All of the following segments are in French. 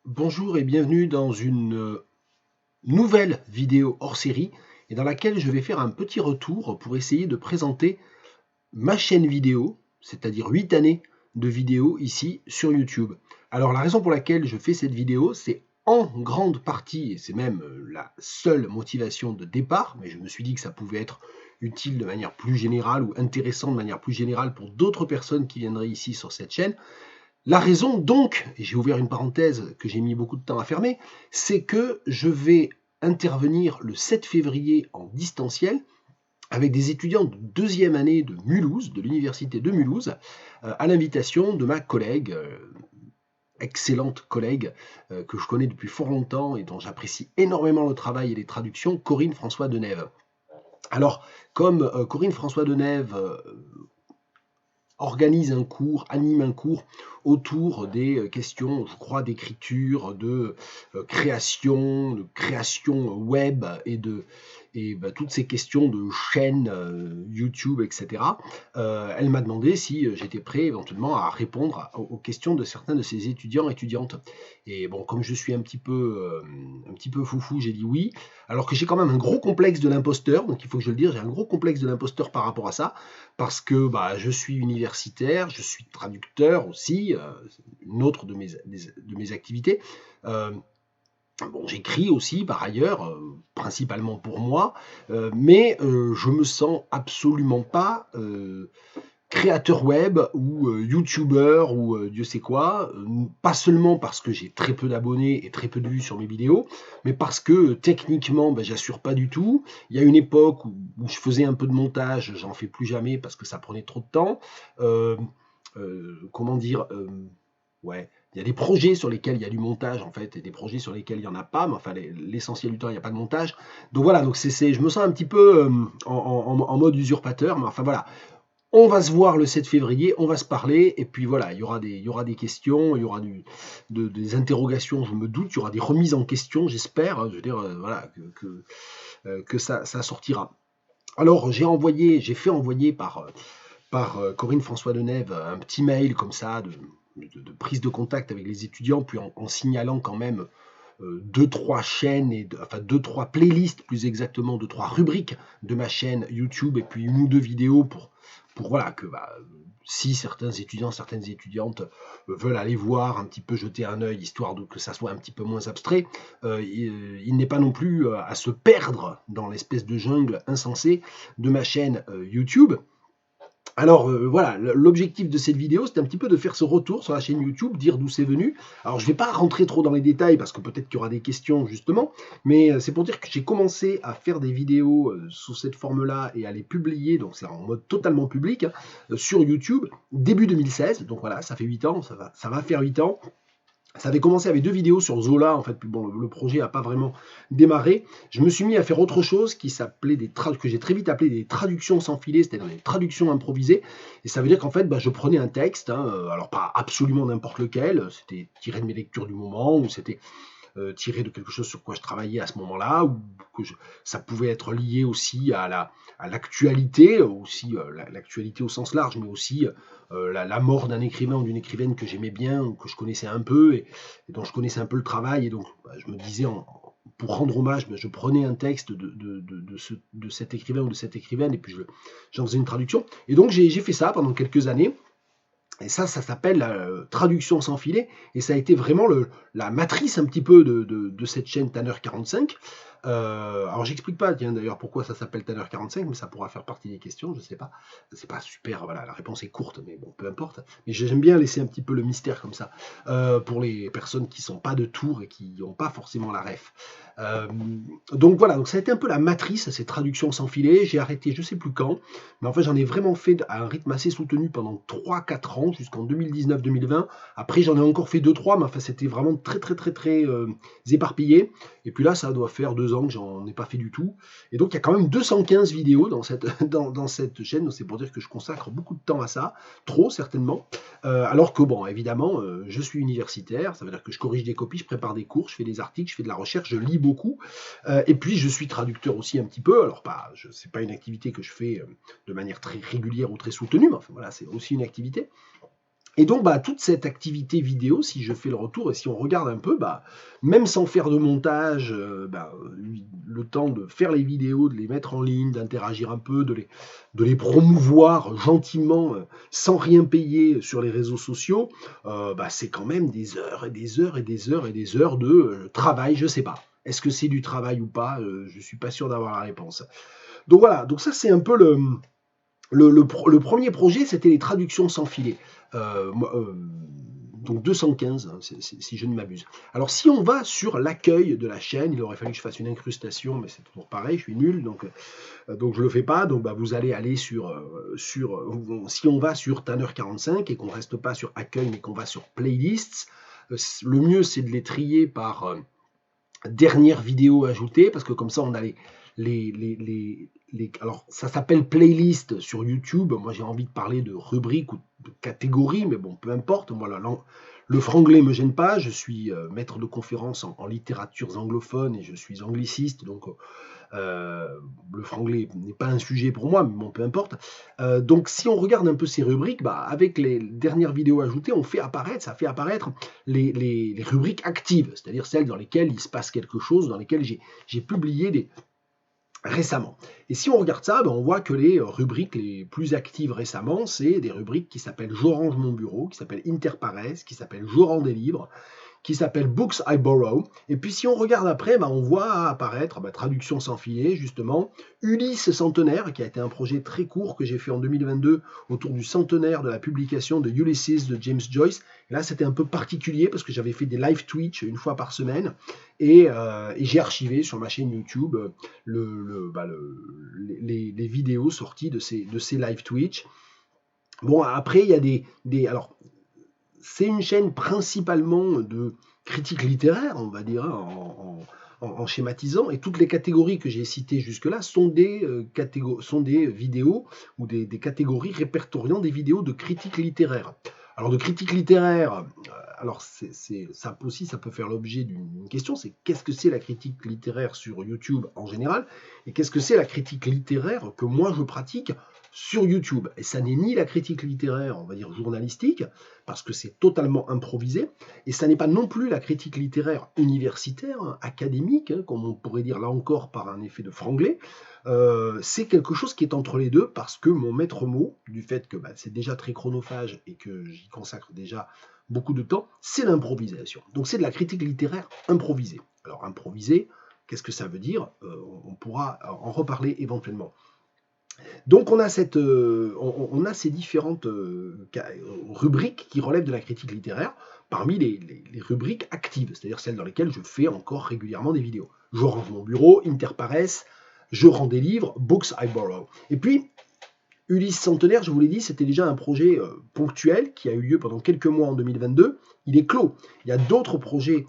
Bonjour et bienvenue dans une nouvelle vidéo hors série et dans laquelle je vais faire un petit retour pour essayer de présenter ma chaîne vidéo, c'est-à-dire 8 années de vidéos ici sur YouTube. Alors la raison pour laquelle je fais cette vidéo, c'est en grande partie, et c'est même la seule motivation de départ, mais je me suis dit que ça pouvait être utile de manière plus générale ou intéressant de manière plus générale pour d'autres personnes qui viendraient ici sur cette chaîne. La raison donc, et j'ai ouvert une parenthèse que j'ai mis beaucoup de temps à fermer, c'est que je vais intervenir le 7 février en distanciel avec des étudiants de deuxième année de Mulhouse, de l'université de Mulhouse, à l'invitation de ma collègue, excellente collègue que je connais depuis fort longtemps et dont j'apprécie énormément le travail et les traductions, Corinne François Denève. Alors, comme Corinne François Denève organise un cours, anime un cours autour des questions, je crois, d'écriture, de création web et toutes ces questions de chaîne YouTube, etc. Elle m'a demandé si j'étais prêt éventuellement à répondre aux questions de certains de ses étudiants et étudiantes. Et bon, comme je suis un petit peu foufou, j'ai dit oui, alors que j'ai quand même un gros complexe de l'imposteur, donc il faut que je le dise, j'ai un gros complexe de l'imposteur par rapport à ça, parce que je suis universitaire, je suis traducteur aussi, une autre de mes activités. Euh, Bon, j'écris aussi par ailleurs, principalement pour moi, mais je me sens absolument pas créateur web ou youtubeur ou Dieu sait quoi, pas seulement parce que j'ai très peu d'abonnés et très peu de vues sur mes vidéos, mais parce que techniquement, j'assure pas du tout. Il y a une époque où je faisais un peu de montage, j'en fais plus jamais parce que ça prenait trop de temps. Euh, Comment dire Ouais, il y a des projets sur lesquels il y a du montage en fait, et des projets sur lesquels il n'y en a pas, mais enfin l'essentiel du temps il n'y a pas de montage. Donc voilà, donc je me sens un petit peu en mode usurpateur, mais enfin voilà, on va se voir le 7 février, on va se parler, et puis voilà, il y aura des questions, il y aura des interrogations, je me doute, il y aura des remises en question, j'espère, hein, je veux dire, voilà, que ça sortira. Alors, j'ai fait envoyer par Corinne François Denève un petit mail comme ça de prise de contact avec les étudiants, puis en signalant quand même deux, trois chaînes, enfin deux, trois playlists, plus exactement, deux, trois rubriques de ma chaîne YouTube, et puis une ou deux vidéos pour voilà, que si certains étudiants, certaines étudiantes veulent aller voir, un petit peu jeter un œil, histoire que ça soit un petit peu moins abstrait, il n'est pas non plus à se perdre dans l'espèce de jungle insensée de ma chaîne YouTube. Alors voilà, l'objectif de cette vidéo, c'est un petit peu de faire ce retour sur la chaîne YouTube, dire d'où c'est venu. Alors je ne vais pas rentrer trop dans les détails parce que peut-être qu'il y aura des questions justement, mais c'est pour dire que j'ai commencé à faire des vidéos sous cette forme-là et à les publier, donc c'est en mode totalement public, hein, sur YouTube, début 2016. Donc voilà, ça fait 8 ans, ça va faire 8 ans. Ça avait commencé avec deux vidéos sur Zola, en fait, puis bon, le projet n'a pas vraiment démarré. Je me suis mis à faire autre chose qui s'appelait que j'ai très vite appelé des traductions sans filet, c'est-à-dire des traductions improvisées. Et ça veut dire qu'en fait, je prenais un texte, hein, alors pas absolument n'importe lequel, c'était tiré de mes lectures du moment, ou c'était tiré de quelque chose sur quoi je travaillais à ce moment-là, ou ça pouvait être lié aussi à l'actualité, aussi l'actualité au sens large, mais aussi la mort d'un écrivain ou d'une écrivaine que j'aimais bien, ou que je connaissais un peu, et dont je connaissais un peu le travail, et donc je me disais, pour rendre hommage, je prenais un texte de cet écrivain ou de cette écrivaine, et puis j'en faisais une traduction. Et donc j'ai fait ça pendant quelques années. Et ça s'appelle traduction sans filet, et ça a été vraiment la matrice un petit peu de cette chaîne Tanner 45. Alors j'explique pas, tiens d'ailleurs pourquoi ça s'appelle Tanner 45, mais ça pourra faire partie des questions, je sais pas. C'est pas super, voilà, la réponse est courte, mais bon, peu importe. Mais j'aime bien laisser un petit peu le mystère comme ça, pour les personnes qui sont pas de Tours et qui n'ont pas forcément la ref. Euh, donc voilà, donc ça a été un peu la matrice, ces traductions sans filet. J'ai arrêté, je sais plus quand, mais en fait j'en ai vraiment fait à un rythme assez soutenu pendant 3-4 ans, jusqu'en 2019-2020. Après j'en ai encore fait 2-3, mais enfin c'était vraiment très éparpillé. Et puis là ça doit faire 2 ans que j'en ai pas fait du tout. Et donc il y a quand même 215 vidéos dans dans cette chaîne, donc c'est pour dire que je consacre beaucoup de temps à ça, trop certainement. Alors que bon, évidemment, je suis universitaire, ça veut dire que je corrige des copies, je prépare des cours, je fais des articles, je fais de la recherche, je lis beaucoup. Et puis je suis traducteur aussi un petit peu. Alors c'est pas une activité que je fais de manière très régulière ou très soutenue, mais enfin voilà, c'est aussi une activité. Et donc, toute cette activité vidéo, si je fais le retour et si on regarde un peu, même sans faire de montage, le temps de faire les vidéos, de les mettre en ligne, d'interagir un peu, de les promouvoir gentiment, sans rien payer sur les réseaux sociaux, c'est quand même des heures et des heures et des heures et des heures de travail, je sais pas. Est-ce que c'est du travail ou pas? Je suis pas sûr d'avoir la réponse. Donc voilà, donc ça c'est un peu le premier projet, c'était les traductions sans filet. Donc 215, hein, si je ne m'abuse. Alors si on va sur l'accueil de la chaîne, il aurait fallu que je fasse une incrustation, mais c'est toujours pareil, je suis nul, donc je le fais pas. Donc vous allez aller si on va sur Tanner 45 et qu'on reste pas sur accueil, mais qu'on va sur playlists, le mieux c'est de les trier par dernière vidéo ajoutée, parce que comme ça on a alors ça s'appelle playlist sur YouTube. Moi j'ai envie de parler de rubrique ou de catégorie, mais bon, peu importe. Moi le franglais me gêne pas. Je suis maître de conférence en littératures anglophones et je suis angliciste, donc euh, le franglais n'est pas un sujet pour moi, mais bon, peu importe. Donc, si on regarde un peu ces rubriques, avec les dernières vidéos ajoutées, ça fait apparaître les rubriques actives, c'est-à-dire celles dans lesquelles il se passe quelque chose, dans lesquelles j'ai publié récemment. Et si on regarde ça, on voit que les rubriques les plus actives récemment, c'est des rubriques qui s'appellent Je range mon bureau, qui s'appellent Interpares, qui s'appellent Je rends des livres, qui s'appelle Books I Borrow. Et puis si on regarde après, on voit apparaître, Traduction sans filet, justement, Ulysse centenaire, qui a été un projet très court que j'ai fait en 2022 autour du centenaire de la publication de Ulysses de James Joyce. Et là, c'était un peu particulier parce que j'avais fait des live Twitch une fois par semaine et j'ai archivé sur ma chaîne YouTube les vidéos sorties de ces live Twitch. Bon, après, il y a alors, c'est une chaîne principalement de critique littéraire, on va dire, hein, en schématisant, et toutes les catégories que j'ai citées jusque-là sont des vidéos ou des catégories répertoriant des vidéos de critique littéraire. Alors de critique littéraire, alors ça aussi, ça peut faire l'objet d'une question, c'est qu'est-ce que c'est la critique littéraire sur YouTube en général, et qu'est-ce que c'est la critique littéraire que moi je pratique sur YouTube. Et ça n'est ni la critique littéraire, on va dire journalistique, parce que c'est totalement improvisé, et ça n'est pas non plus la critique littéraire universitaire, hein, académique, hein, comme on pourrait dire là encore par un effet de franglais. C'est quelque chose qui est entre les deux, parce que mon maître mot, du fait que c'est déjà très chronophage et que j'y consacre déjà beaucoup de temps, c'est l'improvisation. Donc c'est de la critique littéraire improvisée. Alors improvisée, qu'est-ce que ça veut dire? On pourra en reparler éventuellement. Donc on a ces différentes rubriques qui relèvent de la critique littéraire parmi les rubriques actives, c'est-à-dire celles dans lesquelles je fais encore régulièrement des vidéos. Je range mon bureau, Interpares, je rends des livres, Books I Borrow. Et puis, Ulysse Centenaire, je vous l'ai dit, c'était déjà un projet ponctuel qui a eu lieu pendant quelques mois en 2022. Il est clos. Il y a d'autres projets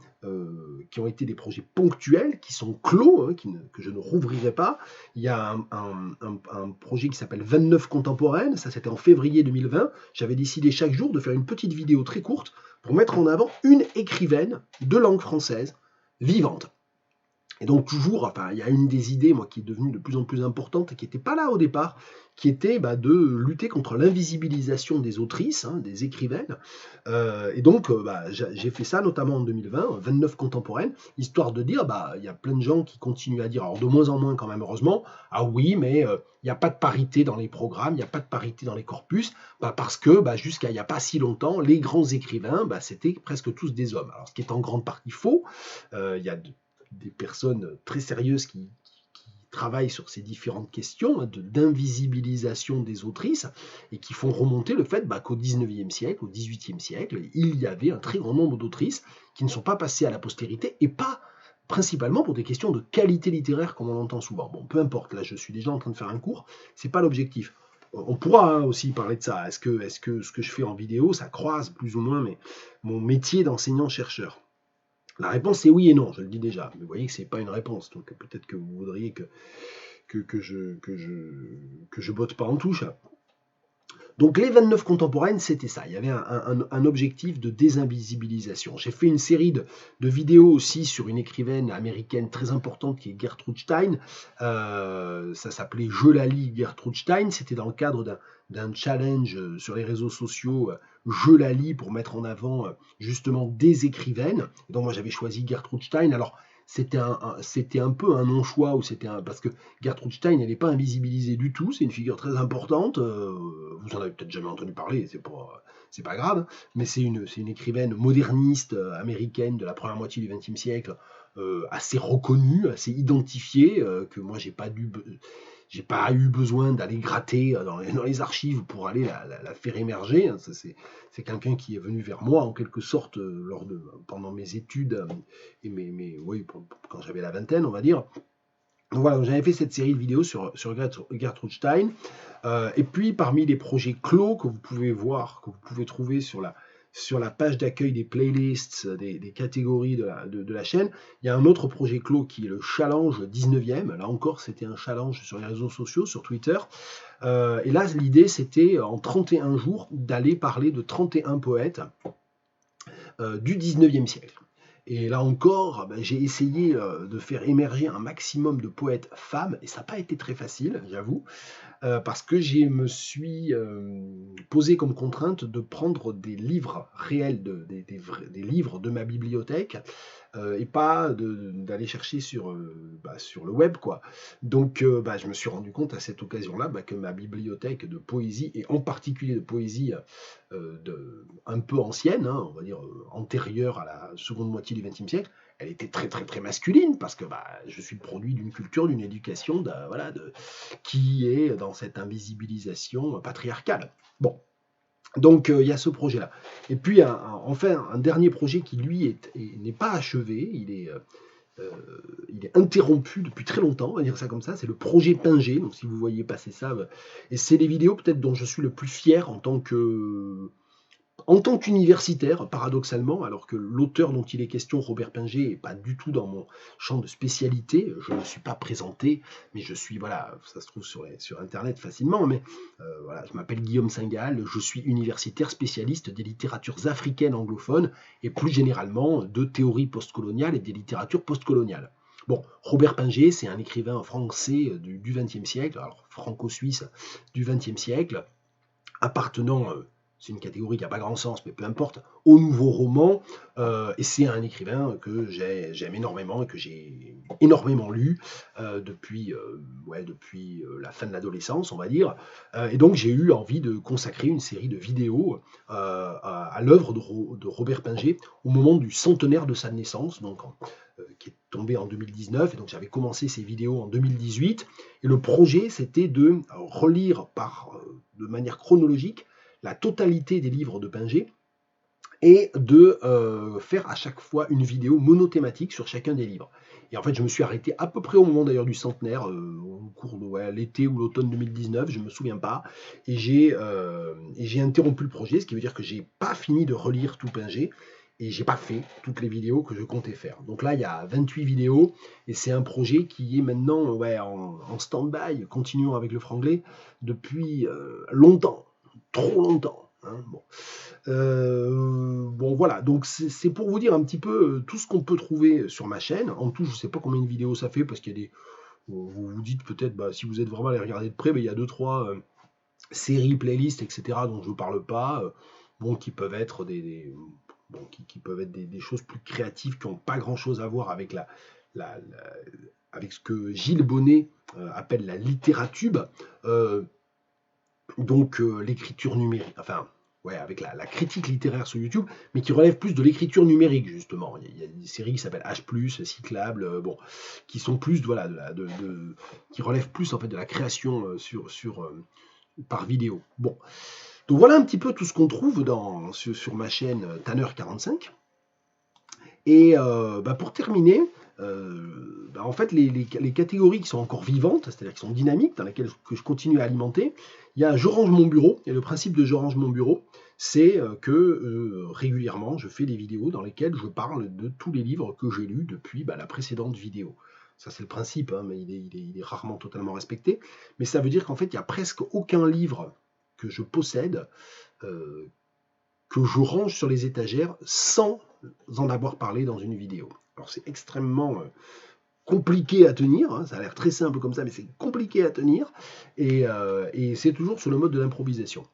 qui ont été des projets ponctuels, qui sont clos, hein, que je ne rouvrirai pas. Il y a un projet qui s'appelle 29 contemporaines, ça c'était en février 2020. J'avais décidé chaque jour de faire une petite vidéo très courte pour mettre en avant une écrivaine de langue française vivante. Et donc toujours, il y a une des idées, moi, qui est devenue de plus en plus importante et qui n'était pas là au départ, qui était de lutter contre l'invisibilisation des autrices, hein, des écrivaines. Et donc, j'ai fait ça notamment en 2020, 29 contemporaines, histoire de dire, il y a plein de gens qui continuent à dire, alors de moins en moins quand même, heureusement, ah oui, mais il n'y a pas de parité dans les programmes, il n'y a pas de parité dans les corpus, parce que jusqu'à il n'y a pas si longtemps, les grands écrivains, c'était presque tous des hommes. Alors, ce qui est en grande partie faux, il y a des personnes très sérieuses qui travaillent sur ces différentes questions d'invisibilisation des autrices et qui font remonter le fait qu'au 19e siècle, au 18e siècle, il y avait un très grand nombre d'autrices qui ne sont pas passées à la postérité et pas principalement pour des questions de qualité littéraire comme on l'entend souvent. Bon, peu importe, là je suis déjà en train de faire un cours, c'est pas l'objectif. On pourra aussi parler de ça. Est-ce que ce que je fais en vidéo, ça croise plus ou moins mon métier d'enseignant-chercheur? La réponse c'est oui et non, je le dis déjà. Mais vous voyez que c'est pas une réponse, donc peut-être que vous voudriez que je botte pas en touche. Donc les 29 contemporaines, c'était ça. Il y avait un objectif de désinvisibilisation. J'ai fait une série de vidéos aussi sur une écrivaine américaine très importante qui est Gertrude Stein. Ça s'appelait Je la lis Gertrude Stein. C'était dans le cadre d'un challenge sur les réseaux sociaux. Je la lis pour mettre en avant justement des écrivaines. Donc moi j'avais choisi Gertrude Stein. Alors c'était un peu un non-choix, parce que Gertrude Stein, elle n'est pas invisibilisée du tout, c'est une figure très importante, vous en avez peut-être jamais entendu parler, c'est pas grave, mais c'est une écrivaine moderniste américaine de la première moitié du XXe siècle, assez reconnue, assez identifiée, que moi j'ai pas eu besoin d'aller gratter dans les archives pour aller la faire émerger. C'est quelqu'un qui est venu vers moi en quelque sorte pendant mes études oui, quand j'avais la vingtaine, on va dire. Donc voilà, j'avais fait cette série de vidéos sur Gertrude Stein. Et puis parmi les projets clos que vous pouvez voir, que vous pouvez trouver sur la page d'accueil des playlists, des catégories de la chaîne, il y a un autre projet clos qui est le challenge 19e. Là encore, c'était un challenge sur les réseaux sociaux, sur Twitter. Et là, l'idée, c'était en 31 jours d'aller parler de 31 poètes du 19e siècle. Et là encore, j'ai essayé de faire émerger un maximum de poètes femmes, et ça n'a pas été très facile, j'avoue, parce que je me suis posé comme contrainte de prendre des livres réels, des livres de ma bibliothèque, et pas d'aller chercher sur le web, quoi. Donc je me suis rendu compte à cette occasion-là que ma bibliothèque de poésie, et en particulier de poésie un peu ancienne, hein, on va dire antérieure à la seconde moitié du XXe siècle, elle était très très très masculine, parce que je suis le produit d'une culture, d'une éducation qui est dans cette invisibilisation patriarcale. Bon, donc il y a ce projet-là. Et puis enfin un dernier projet qui lui n'est pas achevé, il est interrompu depuis très longtemps, on va dire ça comme ça, c'est le projet Pinger. Donc si vous voyez passer ça, et c'est les vidéos peut-être dont je suis le plus fier en tant qu'universitaire, paradoxalement, alors que l'auteur dont il est question, Robert Pinger, n'est pas du tout dans mon champ de spécialité, je ne me suis pas présenté, mais je suis, voilà, ça se trouve sur Internet facilement, mais voilà, je m'appelle Guillaume Singal, je suis universitaire spécialiste des littératures africaines anglophones, et plus généralement de théorie postcoloniale et des littératures postcoloniales. Bon, Robert Pinger, c'est un écrivain français du XXe siècle, alors franco-suisse du XXe siècle, appartenant, c'est une catégorie qui n'a pas grand sens, mais peu importe, au nouveau roman, et c'est un écrivain que j'aime énormément et que j'ai énormément lu depuis la fin de l'adolescence, on va dire. Et donc j'ai eu envie de consacrer une série de vidéos à l'œuvre de Robert Pinger au moment du centenaire de sa naissance, donc qui est tombé en 2019, et donc j'avais commencé ces vidéos en 2018, et le projet c'était de relire de manière chronologique la totalité des livres de Pinger et de faire à chaque fois une vidéo monothématique sur chacun des livres. Et en fait, je me suis arrêté à peu près au moment d'ailleurs du centenaire, au cours de l'été ou l'automne 2019, je ne me souviens pas, et j'ai interrompu le projet, ce qui veut dire que j'ai pas fini de relire tout Pinger, et j'ai pas fait toutes les vidéos que je comptais faire. Donc là, il y a 28 vidéos, et c'est un projet qui est maintenant en stand-by, continuons avec le franglais, depuis longtemps, trop longtemps. Hein, bon. Bon voilà, donc c'est pour vous dire un petit peu tout ce qu'on peut trouver sur ma chaîne. En tout, je ne sais pas combien de vidéos ça fait, parce qu'il y a vous vous dites peut-être, si vous êtes vraiment allé regarder de près, il y a 2-3 séries, playlists, etc. dont je ne parle pas, qui peuvent être qui peuvent être des choses plus créatives, qui n'ont pas grand-chose à voir avec avec ce que Gilles Bonnet appelle la littératube, l'écriture numérique, enfin, ouais, avec la critique littéraire sur YouTube, mais qui relève plus de l'écriture numérique, justement. Il y a des séries qui s'appellent H+, Cyclable, qui sont plus, voilà, qui relèvent plus, en fait, de la création par vidéo. Bon. Donc voilà un petit peu tout ce qu'on trouve sur ma chaîne Tanner45. Et pour terminer, en fait, les catégories qui sont encore vivantes, c'est-à-dire qui sont dynamiques, dans lesquelles je continue à alimenter, il y a Je range mon bureau. Et le principe de Je range mon bureau, c'est que régulièrement, je fais des vidéos dans lesquelles je parle de tous les livres que j'ai lus depuis la précédente vidéo. Ça, c'est le principe, hein, mais il est rarement totalement respecté. Mais ça veut dire qu'en fait, il n'y a presque aucun livre que je possède, que je range sur les étagères sans en avoir parlé dans une vidéo. Alors c'est extrêmement compliqué à tenir, hein, ça a l'air très simple comme ça, mais c'est compliqué à tenir, et c'est toujours sur le mode de l'improvisation.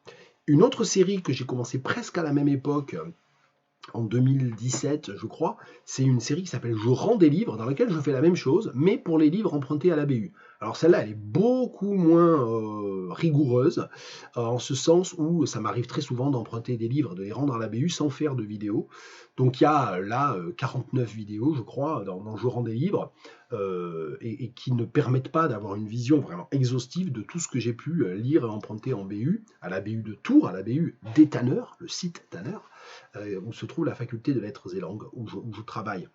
Une autre série que j'ai commencé presque à la même époque, en 2017, je crois, c'est une série qui s'appelle Je rends des livres, dans laquelle je fais la même chose, mais pour les livres empruntés à la BU. Alors celle-là, elle est beaucoup moins rigoureuse, en ce sens où ça m'arrive très souvent d'emprunter des livres, de les rendre à la BU sans faire de vidéo. Donc il y a là 49 vidéos, je crois, dans Je rends des livres, et qui ne permettent pas d'avoir une vision vraiment exhaustive de tout ce que j'ai pu lire et emprunter en BU, à la BU de Tours, à la BU des Tanneurs, le site Tanneurs, où se trouve la faculté de lettres et langues, où je travaille.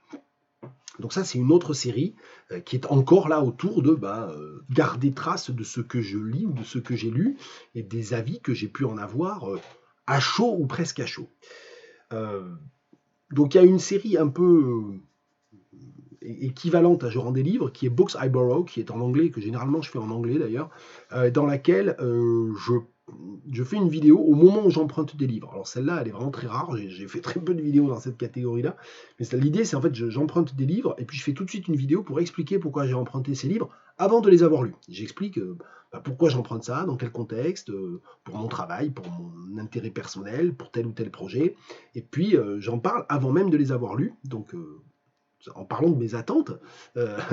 Donc ça, c'est une autre série qui est encore là autour de garder trace de ce que je lis ou de ce que j'ai lu et des avis que j'ai pu en avoir à chaud ou presque à chaud. Donc il y a une série un peu équivalente à Je rends des livres, qui est Books I Borrow, qui est en anglais, que généralement je fais en anglais d'ailleurs, dans laquelle je fais une vidéo au moment où j'emprunte des livres. Alors celle-là, elle est vraiment très rare, j'ai fait très peu de vidéos dans cette catégorie-là, mais l'idée c'est en fait, j'emprunte des livres, et puis je fais tout de suite une vidéo pour expliquer pourquoi j'ai emprunté ces livres avant de les avoir lus. J'explique pourquoi j'emprunte ça, dans quel contexte, pour mon travail, pour mon intérêt personnel, pour tel ou tel projet, et puis j'en parle avant même de les avoir lus, donc en parlant de mes attentes,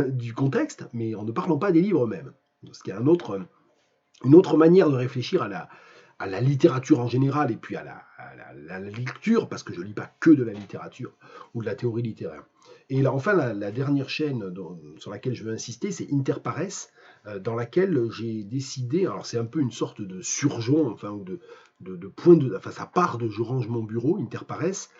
du contexte, mais en ne parlant pas des livres eux-mêmes. Ce qui est une autre manière de réfléchir à la littérature en général, et puis à la lecture, parce que je ne lis pas que de la littérature ou de la théorie littéraire. Et là, enfin, la dernière chaîne sur laquelle je veux insister, c'est Interpares, dans laquelle j'ai décidé, alors c'est un peu une sorte de surjon, enfin, ou de point de, enfin, ça part de Je range mon bureau, Interpares.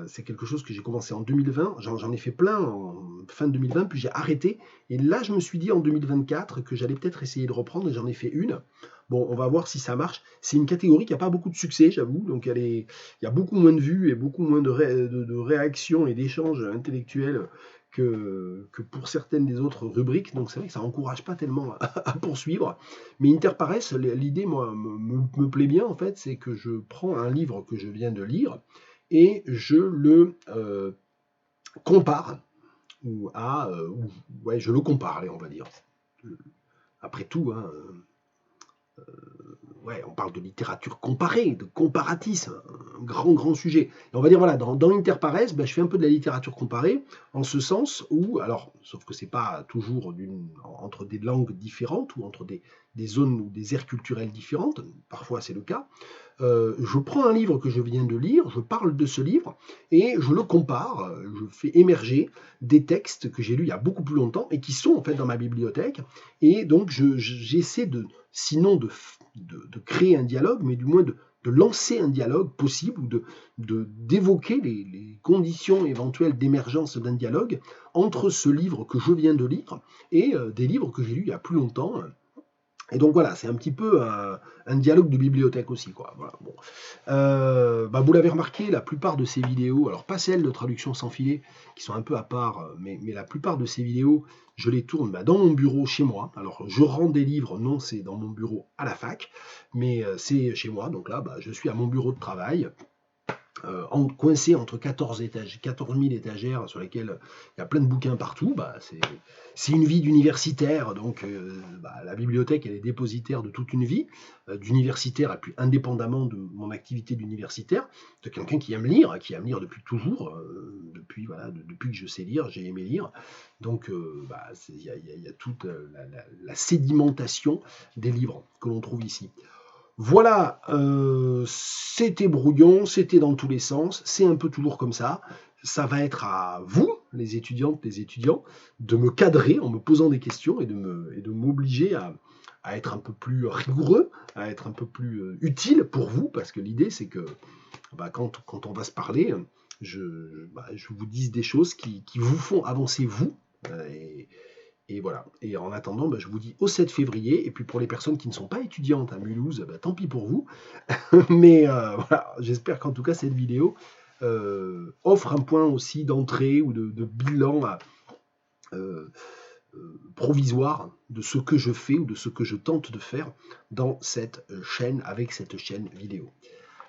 C'est quelque chose que j'ai commencé en 2020, j'en ai fait plein en fin 2020, puis j'ai arrêté, et là je me suis dit en 2024 que j'allais peut-être essayer de reprendre, et j'en ai fait une. Bon, on va voir si ça marche. C'est une catégorie qui n'a pas beaucoup de succès, j'avoue, donc il y a beaucoup moins de vues et beaucoup moins de réactions et d'échanges intellectuels que pour certaines des autres rubriques, donc c'est vrai que ça n'encourage pas tellement à poursuivre. Mais Interpares, l'idée, moi, me plaît bien, en fait, c'est que je prends un livre que je viens de lire, et je le compare, ouais, je le compare, allez, on va dire. Après tout, hein, ouais, on parle de littérature comparée, de comparatisme, un grand sujet. Et on va dire, voilà, dans Interpares, je fais un peu de la littérature comparée, en ce sens où, alors, sauf que c'est pas toujours entre des langues différentes, ou entre des zones ou des aires culturelles différentes, parfois c'est le cas. Je prends un livre que je viens de lire, je parle de ce livre, et je le compare, je fais émerger des textes que j'ai lus il y a beaucoup plus longtemps, et qui sont en fait dans ma bibliothèque, et donc j'essaie sinon de créer un dialogue, mais du moins de lancer un dialogue possible, ou d'évoquer les conditions éventuelles d'émergence d'un dialogue entre ce livre que je viens de lire et des livres que j'ai lus il y a plus longtemps. Et donc voilà, c'est un petit peu un dialogue de bibliothèque aussi, quoi. Voilà, bon. Vous l'avez remarqué, la plupart de ces vidéos, alors pas celles de traduction sans filet, qui sont un peu à part, mais la plupart de ces vidéos, je les tourne dans mon bureau chez moi. Alors je rends des livres, non, c'est dans mon bureau à la fac, mais c'est chez moi, donc là, je suis à mon bureau de travail, coincé entre 14 000 étagères sur lesquelles il y a plein de bouquins partout. C'est une vie d'universitaire, donc la bibliothèque, elle est dépositaire de toute une vie d'universitaire, et puis indépendamment de mon activité d'universitaire, de quelqu'un qui aime lire depuis toujours, depuis que je sais lire, j'ai aimé lire. Donc il y a toute la sédimentation des livres que l'on trouve ici. Voilà, c'était brouillon, c'était dans tous les sens, c'est un peu toujours comme ça. Ça va être à vous, les étudiantes, les étudiants, de me cadrer en me posant des questions, et de m'obliger à être un peu plus rigoureux, à être un peu plus utile pour vous, parce que l'idée c'est que quand on va se parler, je vous dise des choses qui vous font avancer vous, et voilà. Et en attendant, je vous dis au 7 février. Et puis pour les personnes qui ne sont pas étudiantes à Mulhouse, tant pis pour vous. Mais voilà, j'espère qu'en tout cas cette vidéo offre un point aussi d'entrée ou de bilan provisoire de ce que je fais ou de ce que je tente de faire dans cette chaîne, avec cette chaîne vidéo.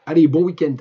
Allez, bon week-end!